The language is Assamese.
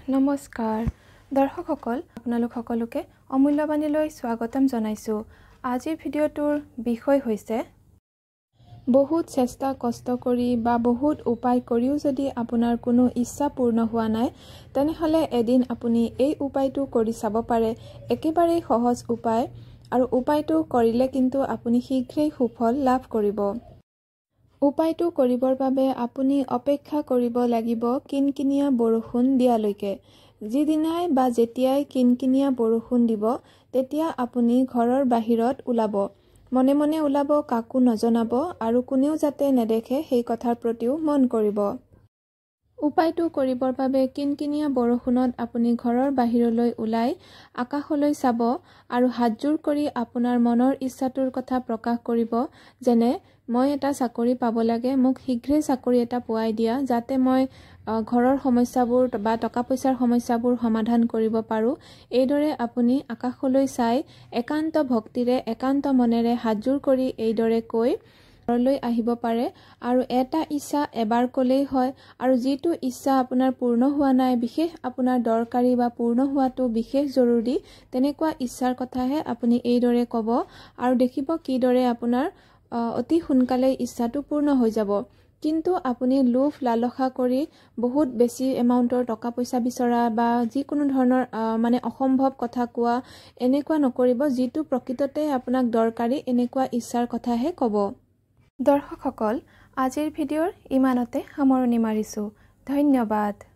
নমস্কাৰ দৰ্শকসকল আপোনালোক সকলোকে অমূল্যবাণীলৈ স্বাগতম জনাইছো। আজিৰ ভিডিঅ'টোৰ বিষয় হৈছে বহুত চেষ্টা কষ্ট কৰি বা বহুত উপায় কৰিও যদি আপোনাৰ কোনো ইচ্ছা পূৰ্ণ হোৱা নাই তেনেহলে এদিন আপুনি এই উপায়টো কৰি চাব পাৰে। একেবাৰে সহজ উপায় আৰু উপায়টো কৰিলে কিন্তু আপুনি শীঘ্ৰেই সুফল লাভ কৰিব। উপায়টো কৰিবৰ বাবে আপুনি অপেক্ষা কৰিব লাগিব কিনকিনিয়া বৰষুণ দিয়ালৈকে। যিদিনাই বা যেতিয়াই কিনকিনিয়া বৰষুণ দিব তেতিয়া আপুনি ঘৰৰ বাহিৰত ওলাব। মনে মনে ওলাব, কাকো নজনাব আৰু কোনেও যাতে নেদেখে সেই কথাৰ প্ৰতিও মন কৰিব। উপায়টো কৰিবৰ বাবে কিনকিনিয়া বৰষুণত আপুনি ঘৰৰ বাহিৰলৈ ওলাই আকাশলৈ চাব আৰু হাতজোৰ কৰি আপোনাৰ মনৰ ইচ্ছাটোৰ কথা প্ৰকাশ কৰিব, যেনে মই এটা চাকৰি পাব লাগে, মোক শীঘ্ৰেই চাকৰি এটা পোৱাই দিয়া যাতে মই ঘৰৰ সমস্যাবোৰ বা টকা পইচাৰ সমস্যাবোৰ সমাধান কৰিব পাৰোঁ। এইদৰে আপুনি আকাশলৈ চাই একান্ত ভক্তিৰে একান্ত মনেৰে হাতজোৰ কৰি এইদৰে কৈ ঘৰলৈ আহিব পাৰে আৰু এটা ইচ্ছা এবাৰ ক'লেই হয়। আৰু যিটো ইচ্ছা আপোনাৰ পূৰ্ণ হোৱা নাই, বিশেষ আপোনাৰ দৰকাৰী বা পূৰ্ণ হোৱাটো বিশেষ জৰুৰী, তেনেকুৱা ইচ্ছাৰ কথাহে আপুনি এইদৰে ক'ব আৰু দেখিব কিদৰে আপোনাৰ অতি সোনকালে ইচ্ছাটো পূৰ্ণ হৈ যাব। কিন্তু আপুনি লোভ লালসা কৰি বহুত বেছি এমাউণ্টৰ টকা পইচা বিচৰা বা যিকোনো ধৰণৰ অসম্ভৱ কথা কোৱা এনেকুৱা নকৰিব। যিটো প্ৰকৃততে আপোনাক দৰকাৰী এনেকুৱা ইচ্ছাৰ কথাহে ক'ব। দৰ্শকসকল, আজিৰ ভিডিঅ'ৰ ইমানতে সামৰণি মাৰিছোঁ। ধন্যবাদ।